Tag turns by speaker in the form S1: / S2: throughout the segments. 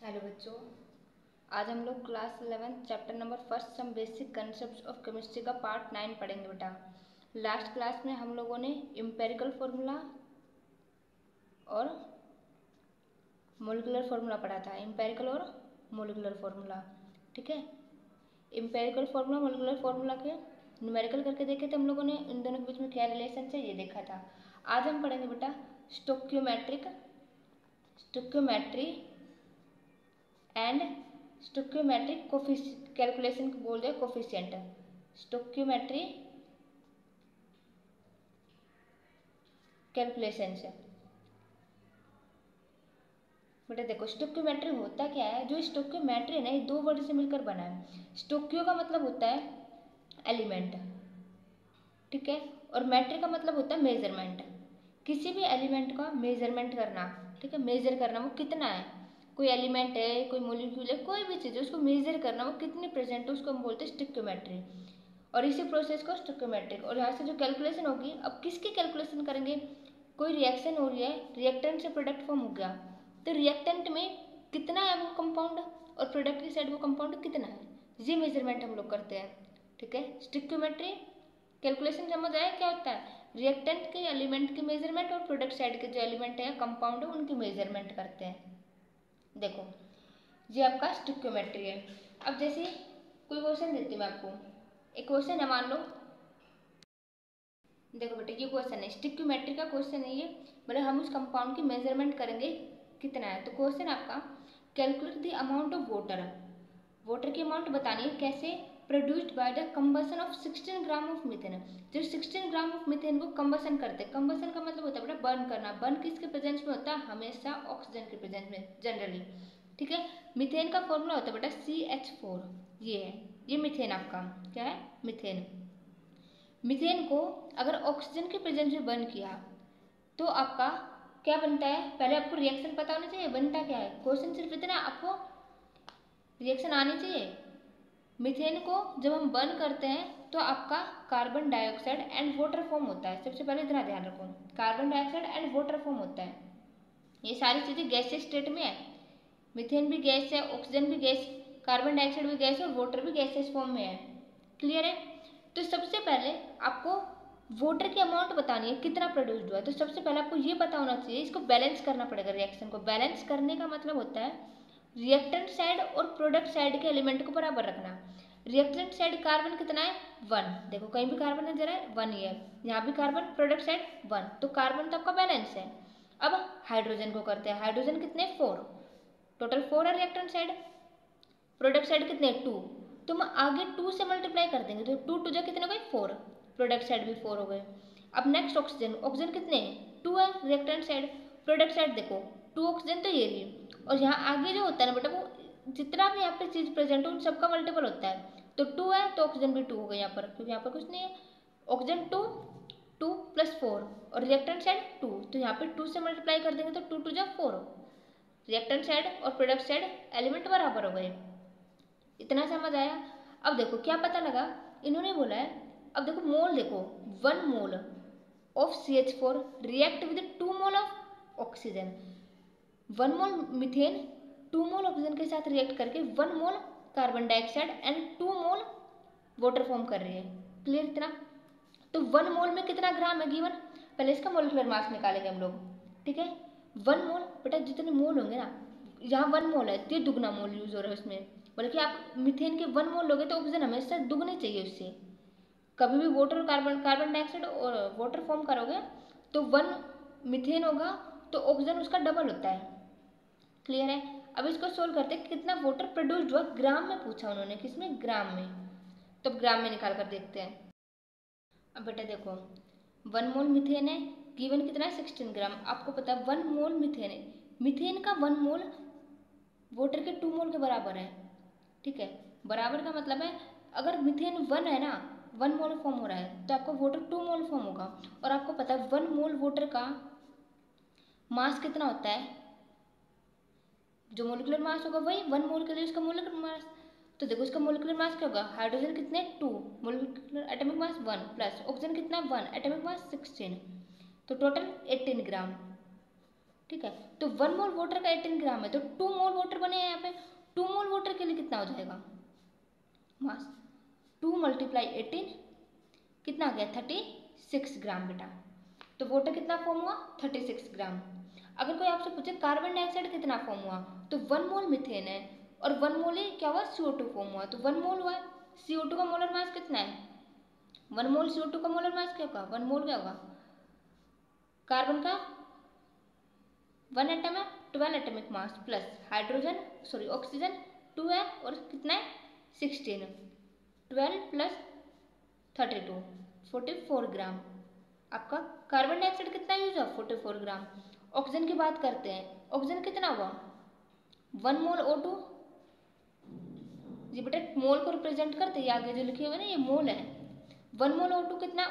S1: Hello बच्चों, आज हम लोग class 11 chapter number first some basic concept of chemistry का पार्ट 9 पढ़ेंगे बेटा। लास्ट क्लास में हम लोगों ने एम्पिरिकल फार्मूला और मोलिकुलर फार्मूला पढ़ा था। एम्पिरिकल और मोलिकुलर फार्मूला, ठीक है। एम्पिरिकल फार्मूला मोलिकुलर फार्मूला के न्यूमेरिकल करके देखे थे हम लोगों ने, इन दोनों के बीच में क्या रिलेशन है ये देखा था। आज हम पढ़ेंगे बेटा स्टोक्योमेट्री एंड स्टोक्योमेट्रिक कैलकुलेशन बोल दे कोफिशिएंट। स्टोक्योमेट्री कैलकुलेशन से बेटा देखो, स्टोक्योमेट्री होता क्या है। जो स्टोक्योमेट्री है ना, ये दो वर्ड से मिलकर बना है। स्टोक्यो का मतलब होता है एलिमेंट, ठीक है, और मैट्री का मतलब होता है मेजरमेंट। किसी भी एलिमेंट का मेजरमेंट करना, ठीक है, मेजर करना वो कितना है। कोई एलिमेंट है, कोई मोलिक्यूल है, कोई भी चीज़ है, उसको मेजर करना वो कितनी प्रेजेंट है, उसको हम बोलते हैं स्टोक्योमेट्री। और इसी प्रोसेस को स्टोक्योमेट्रिक। और यहाँ से जो कैलकुलेशन होगी, अब किसकी कैलकुलेशन करेंगे। कोई रिएक्शन हो रही है, रिएक्टेंट से प्रोडक्ट फॉर्म हो गया, तो रिएक्टेंट में कितना है वो कंपाउंड, और प्रोडक्ट की साइड वो कंपाउंड कितना है, ये मेजरमेंट हम लोग करते हैं, ठीक है। स्टोक्योमेट्री कैलकुलेशन समझ आया क्या होता है। रिएक्टेंट के एलिमेंट की मेजरमेंट और प्रोडक्ट साइड के जो एलिमेंट है कंपाउंड है उनकी मेजरमेंट करते हैं। देखो, ये आपका स्टोक्योमेट्री है। अब जैसे कोई क्वेश्चन देती हूँ मैं आपको, एक क्वेश्चन है, मान लो देखो बेटा, ये क्वेश्चन है स्टोक्योमेट्री का क्वेश्चन है ये। मतलब हम उस कंपाउंड की मेजरमेंट करेंगे कितना है। तो क्वेश्चन आपका, calculate the amount of water की अमाउंट बतानी है। कैसे, produced by the combustion of 16 gram of methane. जो 16 ग्राम ऑफ मीथेन को कंबसन करते हैं, कंबसन का मतलब होता है बेटा बर्न करना। बर्न किसके प्रेजेंस में होता है, हमेशा ऑक्सीजन के प्रेजेंस में जनरली, ठीक है। मीथेन का फॉर्मूला होता है बेटा CH4। ये है, ये मीथेन आपका क्या है, मीथेन। मीथेन को अगर ऑक्सीजन के प्रेजेंस में बर्न किया तो आपका क्या बनता है। पहले आपको रिएक्शन पता होना चाहिए, बनता क्या है। क्वेश्चन सिर्फ इतना, आपको रिएक्शन आनी चाहिए। मीथेन को जब हम बर्न करते हैं तो आपका carbon dioxide and water form होता है। सबसे पहले इतना ध्यान रखो, carbon dioxide and water form होता है। ये सारी चीज़ें गैसियस स्टेट में है। मीथेन भी गैस है, ऑक्सीजन भी गैस, कार्बन डाइऑक्साइड भी गैस है, और वाटर भी गैसियस फॉर्म में है। क्लियर है। तो सबसे पहले आपको वाटर की अमाउंट बतानी है, कितना प्रोड्यूस्ड हुआ है। तो सबसे पहले आपको ये पता होना चाहिए, इसको बैलेंस करना पड़ेगा। रिएक्शन को बैलेंस करने का मतलब होता है रिएक्टेंट साइड और प्रोडक्ट साइड के एलिमेंट को बराबर रखना। रिएक्टेंट साइड कार्बन कितना है 1, देखो कहीं भी कार्बन नजर है 1 ही है, यहाँ भी कार्बन, प्रोडक्ट साइड 1, तो कार्बन तो आपका बैलेंस है। अब हाइड्रोजन को करते हैं, हाइड्रोजन कितने 4, टोटल 4 है रिएक्टेंट साइड, प्रोडक्ट साइड कितने 2, तो हम आगे 2 से मल्टीप्लाई कर देंगे तो 2 2 कितने हो गए 4, प्रोडक्ट साइड भी 4 हो गए। अब नेक्स्ट ऑक्सीजन, ऑक्सीजन कितने हैं 2 है रिएक्टेंट साइड, प्रोडक्ट साइड देखो 2 ऑक्सीजन तो ये रही, और यहाँ आगे जो होता है ना बेटा, वो जितना भी यहाँ पे चीज़ प्रेजेंट हो उन सबका मल्टीपल होता है। तो 2 है तो ऑक्सीजन भी 2 हो गए यहाँ पर, क्योंकि यहाँ पर कुछ नहीं है। ऑक्सीजन 2, 2 + 4, और रिएक्टेंट साइड 2, तो यहाँ पे 2 से मल्टीप्लाई कर देंगे तो 2 2 जा 4, रिएक्टेंट साइड और प्रोडक्ट साइड एलिमेंट बराबर हो गए। इतना समझ आया। अब देखो क्या पता लगा, इन्होंने बोला है, अब देखो मोल देखो, 1 mole of CH4 react with 2 mole of oxygen. 1 mole methane 2 mole oxygen के साथ रिएक्ट करके 1 mole carbon dioxide and 2 mole water form कर रही है। क्लियर इतना। तो 1 मोल में कितना ग्राम है गिवन, पहले इसका मोलिकुलर मास निकालेंगे हम लोग, ठीक है। 1 मोल बेटा, जितने मोल होंगे ना, यहाँ 1 मोल है तो दुगना मोल यूज हो रहा है उसमें, बल्कि आप मीथेन के 1 मोल लोगे तो ऑक्सीजन हमेशा दुगनी चाहिए उससे। कभी भी वाटर और कार्बन डाइऑक्साइड और वाटर फॉर्म करोगे तो 1 मीथेन होगा तो ऑक्सीजन उसका डबल होता है। क्लियर है। अब इसको सोल्व करते हैं, कितना वाटर प्रोड्यूस्ड हुआ, ग्राम में पूछा उन्होंने, किसमें, ग्राम में। तो अब ग्राम में निकाल कर देखते हैं। अब बेटा देखो, 1 मोल मीथेन है, गिवन कितना है 16 ग्राम। आपको पता है 1 मोल मीथेन है, मीथेन का 1 मोल वाटर के 2 मोल के बराबर है, ठीक है। बराबर का मतलब है अगर मीथेन 1 है ना, 1 मोल फॉर्म हो रहा है, तो आपका वाटर 2 मोल फॉर्म होगा। और आपको पता है 1 मोल वाटर का मास कितना होता है, जो मोलिकुलर मास होगा वही 1 मोल के लिए उसका मोलिकुलर मास। तो देखो उसका मोलिकुलर मास क्या होगा, हाइड्रोजन कितने 2, molecular atomic mass 1, plus oxygen कितना 1, एटॉमिक मास 16, तो टोटल 18 ग्राम, ठीक है। तो 1 मोल वाटर का 18 ग्राम है, तो 2 मोल वाटर बने हैं यहाँ पे। 2 मोल वाटर के लिए कितना हो जाएगा मास? 2 मल्टीप्लाई 18 कितना आ गया? 36 ग्राम बेटा। तो वाटर कितना फॉर्म हुआ? 36 ग्राम। अगर कोई आपसे पूछे कार्बन डाइऑक्साइड कितना फॉर्म हुआ, तो 1 मोल मिथेन है और 1 मोल ही क्या हुआ? CO2 फॉर्म हुआ, तो 1 मोल हुआ। CO2 का मोलर मास कितना है? 1 मोल CO2 का मोलर मास क्या होगा? 1 मोल क्या होगा? कार्बन का 1 एटम है, 12 atomic mass plus hydrogen sorry oxygen 2 है और कितना है? 16। 12 प्लस 32 44 ग्राम। आपका कार्बन डाइऑक्साइड कितना यूज हुआ? 44 ग्राम। ऑक्सीजन की बात करते हैं, ऑक्सीजन कितना हुआ? 1 मोल O2। ये बेटा मोल को रिप्रेजेंट करते हैं, आगे जो लिखे हुए ना ये मोल है। 1 मोल O2 कितना?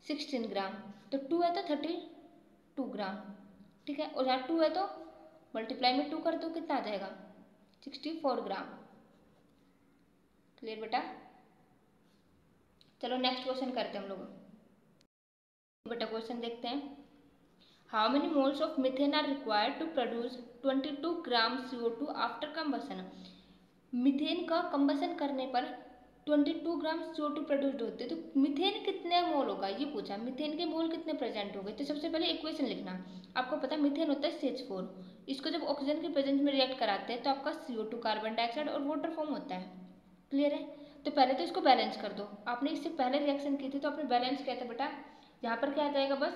S1: 16 ग्राम। तो 2 है तो 32 ग्राम, ठीक है। और यहाँ 2 है तो मल्टीप्लाई में 2 कर दो, कितना आ जाएगा? 64 ग्राम। क्लियर बेटा? चलो नेक्स्ट क्वेश्चन करते हैं हम लोग। बेटा क्वेश्चन देखते हैं। How many moles of methane are required to produce 22 gram CO2 after combustion? Methane का कंबसन करने पर 22 ग्राम CO2 प्रोड्यूस्ड होते हैं, तो मीथेन कितने मोल होगा ये पूछा। मीथेन के मोल कितने प्रेजेंट हो गए? तो सबसे पहले इक्वेशन लिखना। आपको पता है मीथेन होता है CH4। इसको जब ऑक्सीजन के प्रेजेंस में रिएक्ट कराते हैं तो आपका CO2 कार्बन डाइऑक्साइड और वाटर फॉर्म होता है। क्लियर है? तो पहले तो इसको बैलेंस कर दो। आपने इससे पहले रिएक्शन की थी तो आपने बैलेंस किया था बेटा। यहाँ पर क्या आ जाएगा? बस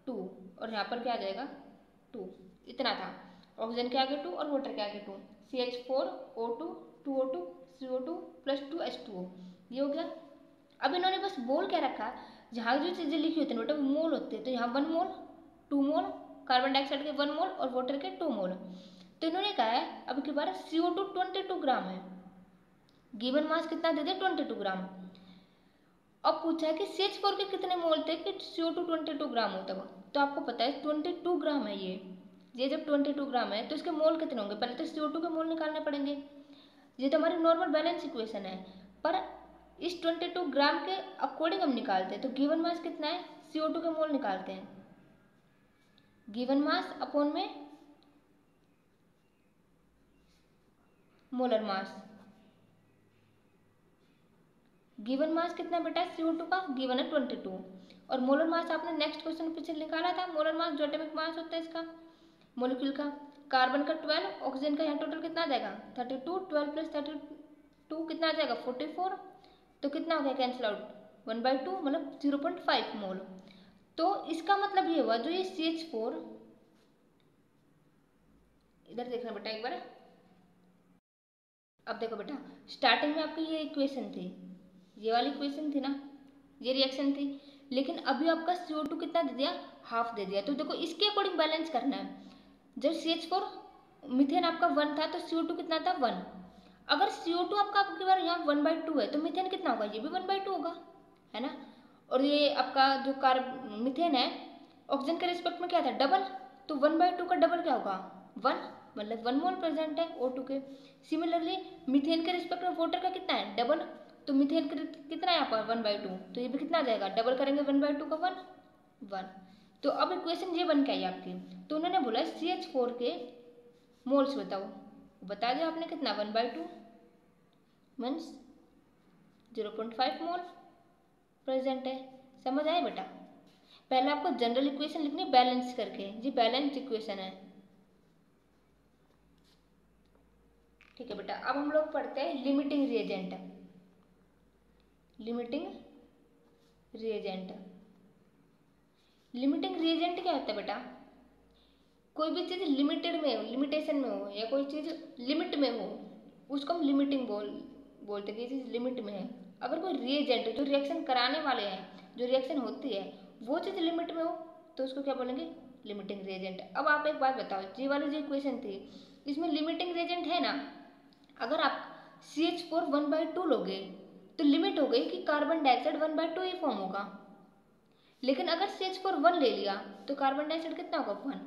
S1: 2 और यहाँ पर क्या आ जाएगा? 2। इतना था। ऑक्सीजन के आगे 2 और वाटर के आगे 2। CH4O2 2O2 CO2 plus 2H2O, ये हो गया। अब इन्होंने बस मोल क्या रखा? जहाँ जो चीज़ें लिखी होती है बेटा वो मोल होते हैं, तो यहाँ 1 मोल 2 मोल कार्बन डाइऑक्साइड के 1 मोल और वाटर के 2 मोल। तो इन्होंने कहा है अब की बार CO2 22 ग्राम है। गिवन मास कितना दे दिया? 22 ग्राम। अब पूछा है कि CH4 के कितने मोल थे कि CO2 22 ग्राम होता है। तो आपको पता है 22 ग्राम है ये जब 22 ग्राम है तो इसके मोल कितने होंगे? पहले तो CO2 के मोल निकालने पड़ेंगे। ये तो हमारी नॉर्मल बैलेंस इक्वेशन है, पर इस 22 ग्राम के अकॉर्डिंग हम निकालते हैं। तो गिवन मास कितना है? CO2 के मोल निकालते हैं। गिवन मास अपॉन में मोलर मास। गिवन मास कितना बेटा CO2 का? गिवन है 22 और मोलर मास आपने नेक्स्ट क्वेश्चन पीछे निकाला था। मोलर मास जो एटॉमिक मास होता है इसका मोलिक्यूल का। कार्बन का 12, ऑक्सीजन का यहाँ टोटल कितना आ जाएगा? 32। 12 प्लस 32 कितना आ जाएगा? 44। तो कितना हो गया कैंसिल आउट? 1/2 मतलब 0.5 मोल। तो इसका मतलब ये हुआ जो ये CH4, इधर देखना बेटा एक बार। अब देखो बेटा स्टार्टिंग में आपकी ये इक्वेशन थी, ये वाली इक्वेशन थी ना, ये रिएक्शन थी, लेकिन अभी आपका CO2 कितना दे दिया? हाफ दे दिया। तो देखो इसके अकॉर्डिंग बैलेंस करना है। जब CH4 मीथेन आपका 1 था तो CO2 कितना था? 1। अगर CO2 आपकी बार यहाँ 1/2 है तो मीथेन कितना होगा? ये भी 1/2 होगा, है ना। और ये आपका जो मीथेन है ऑक्सीजन के रिस्पेक्ट में क्या था? डबल। तो 1/2 का डबल क्या होगा? 1, मतलब 1 मोल प्रेजेंट है O2 के। सिमिलरली मीथेन के रिस्पेक्ट में वाटर का कितना है? डबल। तो मीथेन कितना है यहाँ पर? 1/2। तो ये भी कितना आ जाएगा? डबल करेंगे 1/2 का 1। तो अब इक्वेशन ये बन के आई आपकी। तो उन्होंने बोला CH4 के मोल्स बताओ। बता दिया आपने कितना? 1/2 मीन्स 0.5 मोल प्रेजेंट है। समझ आया बेटा? पहले आपको जनरल इक्वेशन लिखनी बैलेंस करके, ये बैलेंस इक्वेशन है। ठीक है बेटा। अब हम लोग पढ़ते हैं limiting reagent. Limiting reagent, limiting reagent क्या होता है बेटा? कोई भी चीज़ लिमिटेड में हो, लिमिटेशन में हो, या कोई चीज़ लिमिट में हो उसको हम लिमिटिंग बोलते हैं कि चीज़ लिमिट में है। अगर कोई रिएजेंट जो रिएक्शन कराने वाले हैं, जो रिएक्शन होती है वो चीज़ लिमिट में हो तो उसको क्या बोलेंगे? Limiting reagent. अब आप एक बात बताओ, ये वाली जो इक्वेशन थी इसमें लिमिटिंग रिएजेंट है ना। अगर आप CH4 1/2 लोगे तो लिमिट हो गई कि कार्बन डाइऑक्साइड 1/2 ही फॉर्म होगा। लेकिन अगर CH4 1 ले लिया तो कार्बन डाइऑक्साइड कितना होगा? 1।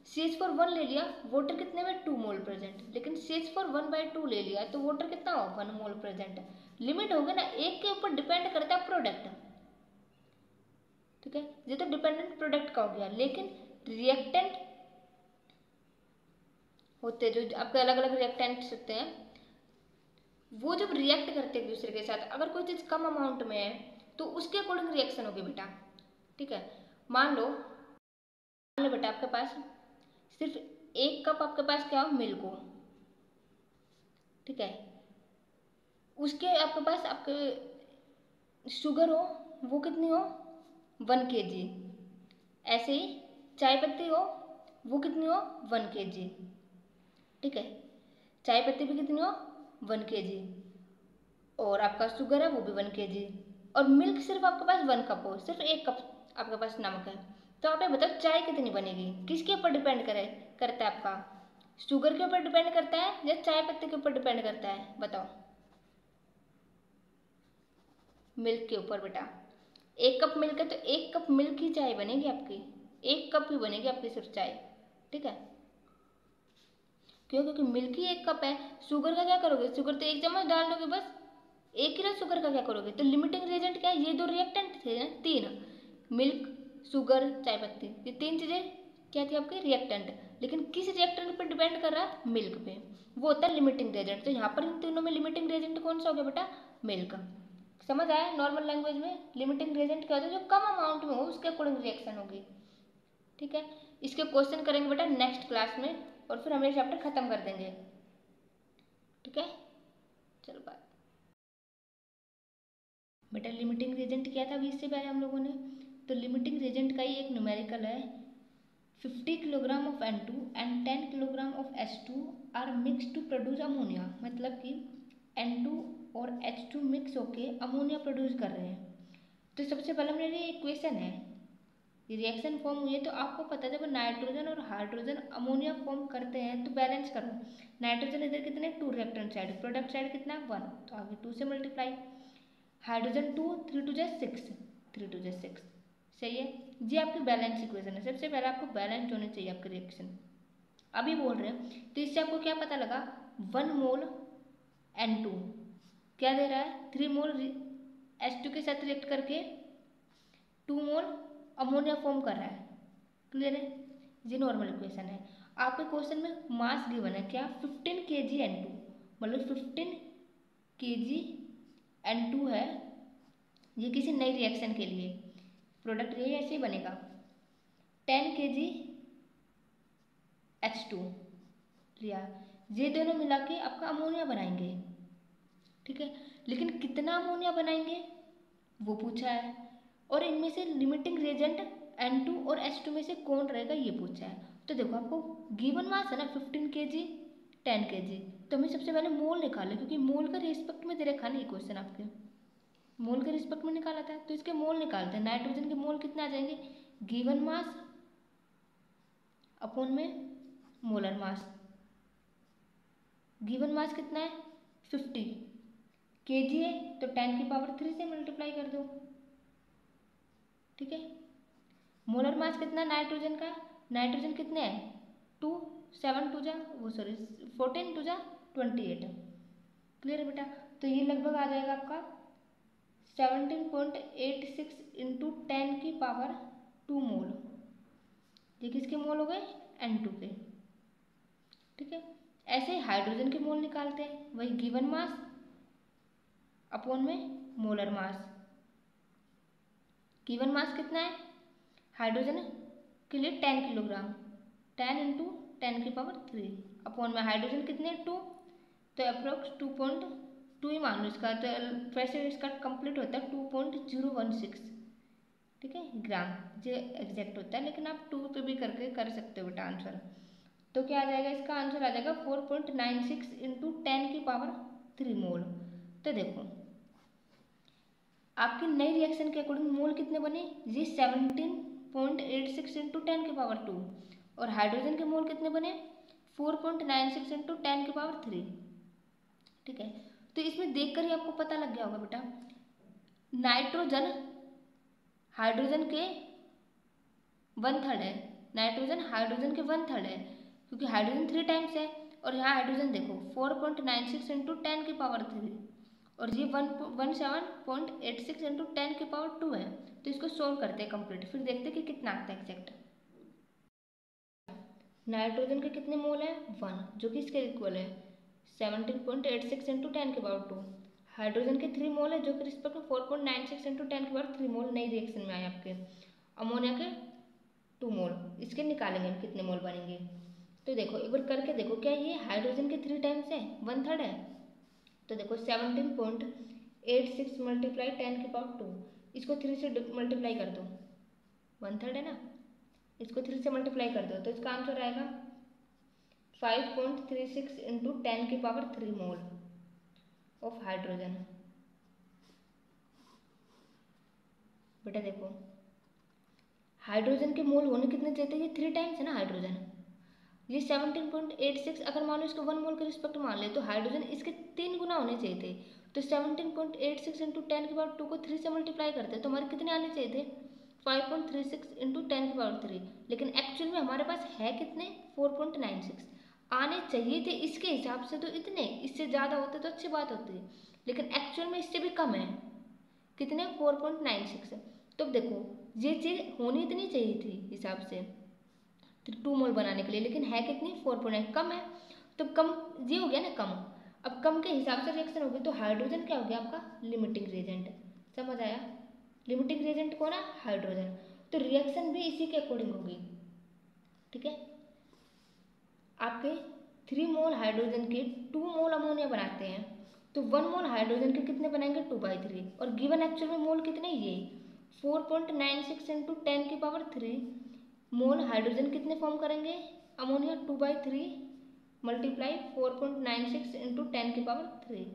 S1: CH4 1 ले लिया, वाटर कितने में? 2 मोल प्रेजेंट। लेकिन CH4 1/2 ले लिया तो वाटर कितना होगा? 1 मोल प्रेजेंट। लिमिट हो गई ना, एक के ऊपर डिपेंड करता है प्रोडक्ट। ठीक है, ये तो डिपेंडेंट प्रोडक्ट का हो गया। लेकिन रिएक्टेंट होते हैं, जो आपके अलग अलग रिएक्टेंट्स होते हैं, वो जब रिएक्ट करते हैं एक दूसरे के साथ, अगर कोई चीज़ कम अमाउंट में है तो उसके अकॉर्डिंग रिएक्शन होगी बेटा। ठीक है, मान लो बेटा आपके पास सिर्फ 1 कप आपके पास क्या हो, मिल्क हो। ठीक है, उसके आपके पास आपके शुगर हो, वो कितनी हो, 1 kg। ऐसे ही चाय पत्ती हो, वो कितनी हो, 1 kg। ठीक है, चाय पत्ती भी कितनी हो, 1 kg। और आपका शुगर है वो भी 1 kg। और मिल्क सिर्फ आपके पास 1 कप हो, सिर्फ 1 कप आपके पास नमक है, तो आप ये बताओ चाय कितनी बनेगी, किसके ऊपर डिपेंड करता है आपका, शुगर के ऊपर डिपेंड करता है या चाय पत्ती के ऊपर डिपेंड करता है, बताओ। मिल्क के ऊपर बेटा। 1 कप मिल्क है तो 1 कप मिल्क ही चाय बनेगी आपकी, 1 कप ही बनेगी आपकी सिर्फ चाय। ठीक है, क्यों, क्योंकि मिल्क ही 1 कप है। शुगर का क्या करोगे, शुगर तो 1 चम्मच डाल दोगे बस, 1 किलो शुगर का क्या करोगे। तो लिमिटिंग रिएजेंट क्या है, ये दो रिएक्टेंट थे ना, 3, मिल्क, शुगर, चाय पत्ती, ये 3 चीज़ें क्या थी आपके, रिएक्टेंट। लेकिन किस रिएक्टेंट पर डिपेंड कर रहा है, मिल्क पे, वो होता है लिमिटिंग रिएजेंट। तो यहाँ पर इन तीनों में लिमिटिंग रिएजेंट कौन सा हो गया बेटा, मिल्क। समझ आया, नॉर्मल लैंग्वेज में लिमिटिंग रिएजेंट क्या होता है, जो कम अमाउंट में हो उसके अकॉर्डिंग रिएक्शन होगी। ठीक है, इसके क्वेश्चन करेंगे बेटा नेक्स्ट क्लास में, और फिर हम ये चैप्टर खत्म कर देंगे। ठीक है, चलो बाय बेटा। लिमिटिंग रिएजेंट क्या था अभी इससे पहले हम लोगों ने, तो लिमिटिंग रिएजेंट का ही एक न्यूमेरिकल है, 50 kilogram of N2 and 10 kilogram of H2 are mix to produce ammonia. मतलब कि N2 और H2 मिक्स होके अमोनिया प्रोड्यूस कर रहे हैं। तो सबसे पहले मेरे लिए इक्वेशन है, ये रिएक्शन फॉर्म हुई है, तो आपको पता है जब नाइट्रोजन और हाइड्रोजन अमोनिया फॉर्म करते हैं तो बैलेंस करो। नाइट्रोजन इधर कितने, 2 रिएक्टेंट साइड, प्रोडक्ट साइड कितना, 1, तो आगे 2 से मल्टीप्लाई। हाइड्रोजन 2, 3 2 6, 3 2 6, सही है। ये आपकी बैलेंस इक्वेशन है। सबसे पहले आपको बैलेंस होने चाहिए आपके रिएक्शन, अभी बोल रहे हैं। तो इससे आपको क्या पता लगा, 1 मोल N2 क्या दे रहा है, 3 मोल H2 के साथ रिएक्ट करके 2 मोल अमोनिया फॉर्म कर रहा है। क्लियर है, ये नॉर्मल इक्वेशन है। आपके क्वेश्चन में मास गिवन है क्या, 15 kg N2, मतलब 15 kg N2 है, ये किसी नई रिएक्शन के लिए प्रोडक्ट ये ऐसे ही बनेगा। 10 kg H2 लिया, ये दोनों मिला के आपका अमोनिया बनाएंगे। ठीक है, लेकिन कितना अमोनिया बनाएंगे वो पूछा है, और इनमें से लिमिटिंग रिएजेंट N2 और H2 में से कौन रहेगा ये पूछा है। तो देखो आपको गिवन मास है ना 15 kg 10 kg, तो हमें सबसे पहले मोल निकाले, क्योंकि मोल का रिस्पेक्ट में दे रखा नहीं क्वेश्चन आपके, मोल के रिस्पेक्ट में निकाला था, तो इसके मोल निकालते हैं। नाइट्रोजन के मोल कितने आ जाएंगे, गिवन मास अपॉन में मोलर मास। गिवन मास कितना है 50 kg है, तो 10⁻³ से मल्टीप्लाई कर दो। ठीक है, मोलर मास कितना नाइट्रोजन का, नाइट्रोजन कितने हैं 2, 7 2 जा वो सॉरी 14 2 जा 28। क्लियर है बेटा, तो ये लगभग आ जाएगा आपका 17.86 इंटू 10⁻² मोल। ये किसके मोल हो गए, N2 के। ठीक है, ऐसे हाइड्रोजन के मोल निकालते हैं, वही गिवन मास अपॉन में मोलर मास। गिवन मास कितना है हाइड्रोजन के लिए 10 किलोग्राम, 10 इंटू 10⁻³ अपॉन में हाइड्रोजन कितने 2, तो अप्रोक्स 2.2 ही मान लो इसका, तो वैसे इसका कंप्लीट होता है 2.016। ठीक है, ग्राम जो एग्जैक्ट होता है, लेकिन आप 2 पे भी करके कर सकते हो बेटा आंसर। तो क्या आ जाएगा, इसका आंसर आ जाएगा 4.96 इंटू 10⁻³ मोल। तो देखो आपकी नई रिएक्शन के अकॉर्डिंग मोल कितने बने, ये 17.86 इंटू 10⁻², और हाइड्रोजन के मोल कितने बने 4.96 इंटू 10⁻³। ठीक है, तो इसमें देखकर ही आपको पता लग गया होगा बेटा, नाइट्रोजन हाइड्रोजन के 1/3 है, नाइट्रोजन हाइड्रोजन के 1/3 है, क्योंकि हाइड्रोजन 3 टाइम्स है, और यहाँ हाइड्रोजन देखो 4.96 इंटू 10⁻³ और ये 17.86 इंटू 10⁻² है। तो इसको सोल्व करते हैं कंप्लीट, फिर देखते हैं कि कितना आता है एग्जैक्ट। नाइट्रोजन के कितने मोल है 1, जो कि इसके इक्वल है 17.86 इंटू 10⁻²। हाइड्रोजन के 3 मोल है, जो कि रिस्पेक्ट में 4.96 इंटू 10⁻3 मोल नई रिएक्शन में आए आपके। अमोनिया के 2 मोल, इसके निकालेंगे हम कितने मोल बनेंगे। तो देखो एक बार करके देखो, क्या ये हाइड्रोजन के 3 टाइम्स है, 1/3 है। तो देखो 17.86 मल्टीप्लाई 10⁻², इसको 3 से मल्टीप्लाई कर दो, 1/3 है ना, इसको 3 से मल्टीप्लाई कर दो तो इसका आंसर आएगा 5.36 इंटू 10⁻³ मोल ऑफ हाइड्रोजन। बेटा देखो हाइड्रोजन के मोल होने कितने चाहिए थे, ये 3 टाइम्स है ना हाइड्रोजन, ये 17.86 अगर मान लो इसको 1 मोल के रिस्पेक्ट मान ले तो हाइड्रोजन इसके 3 गुना होने चाहिए थे। तो 17.86 इंटू 10⁻² को 3 से मल्टीप्लाई करते तो हमारे कितने आने चाहिए थे 5.36 इंटू 10⁻3, लेकिन एक्चुअल में हमारे पास है कितने 4.96 आने चाहिए थे। इसके हिसाब से तो इतने, इससे ज़्यादा होते तो अच्छी बात होती, लेकिन एक्चुअल में इससे भी कम है, कितने 4.96। तो देखो ये चीज़ होनी इतनी चाहिए थी हिसाब से 2 मोल बनाने के लिए, लेकिन है कितनी 4.9, कम है। तो कम ये हो गया ना कम, अब कम के हिसाब से रिएक्शन होगी तो हाइड्रोजन क्या हो गया आपका लिमिटिंग रिएजेंट, समझ आया। लिमिटिंग रिएजेंट कौन है हाइड्रोजन, तो रिएक्शन भी इसी के अकॉर्डिंग होगी। ठीक है, आपके 3 मोल हाइड्रोजन के 2 मोल अमोनिया बनाते हैं, तो 1 मोल हाइड्रोजन के कितने बनाएंगे 2/3, और गिवन एक्चुअल में मोल कितने ये 4.96 इंटू 10⁻³ मोल हाइड्रोजन कितने फॉर्म करेंगे अमोनिया 2/3 मल्टीप्लाई 4.96 इंटू 10⁻³,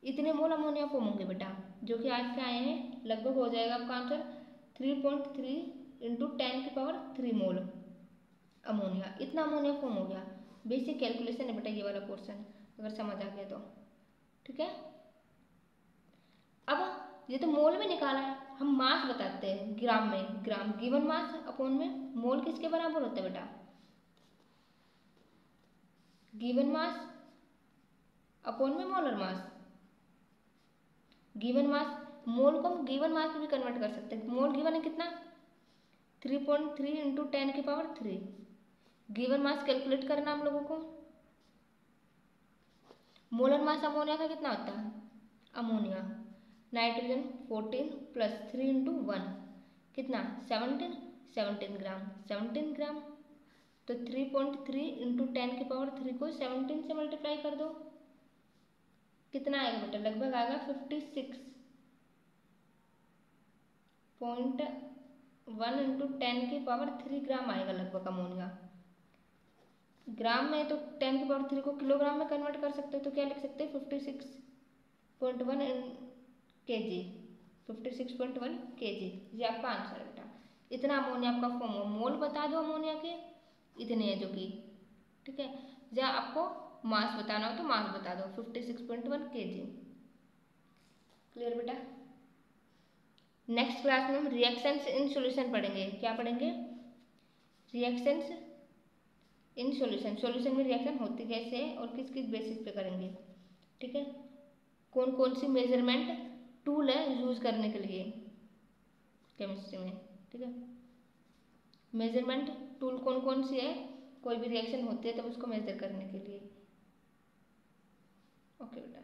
S1: इतने मोल अमोनिया फॉर्म होंगे बेटा, जो कि आज के आए हैं, लगभग हो जाएगा आपका आंसर 3.3 इंटू 10⁻³ मोल अमोनिया, इतना अमोनिया फॉर्म हो गया। बेसिक कैलकुलेशन है बेटा ये वाला पोर्शन, अगर समझ आ गया तो ठीक है। अब ये तो मोल में निकाला है, हम मास बताते हैं ग्राम में, ग्राम गिवन मास अपॉन में मोल किसके बराबर होता है बेटा, गिवन मास अपॉन में मोलर मास। गिवन मास मोल को हम गिवन मास में भी कन्वर्ट कर सकते हैं, मोल गिवन है कितना 3.3 इंटू 10⁻³ गिवन मास कैलकुलेट करना हम लोगों को। मोलर मास अमोनिया का कितना होता है, अमोनिया नाइट्रोजन 14 प्लस 3 इंटू 1 कितना 17 ग्राम, 17 ग्राम। तो 3.3 इंटू 10⁻³ को 17 से मल्टीप्लाई कर दो, कितना आएगा बेटा लगभग आएगा 56.1 इंटू 10⁻³ ग्राम आएगा लगभग अमोनिया। ग्राम में तो 10⁻³ को किलोग्राम में कन्वर्ट कर सकते हो, तो क्या लिख सकते हैं 56.1 kg, 56.1 kg, ये आपका आंसर है बेटा। इतना अमोनिया आपका फॉर्म हो, मोल बता दो अमोनिया के इतने हैं जो कि ठीक है, या आपको मास बताना हो तो मास बता दो 56.1 kg। क्लियर बेटा। नेक्स्ट क्लास में हम रिएक्शंस इन सॉल्यूशन पढ़ेंगे, क्या पढ़ेंगे रिएक्शंस इन सॉल्यूशन, सॉल्यूशन में रिएक्शन होती कैसे है और किस किस बेसिस पे करेंगे। ठीक है, कौन कौन सी मेजरमेंट टूल है यूज करने के लिए केमिस्ट्री में। ठीक है, मेजरमेंट टूल कौन कौन सी है, कोई भी रिएक्शन होती है तब उसको मेजर करने के लिए। ओके बेटा।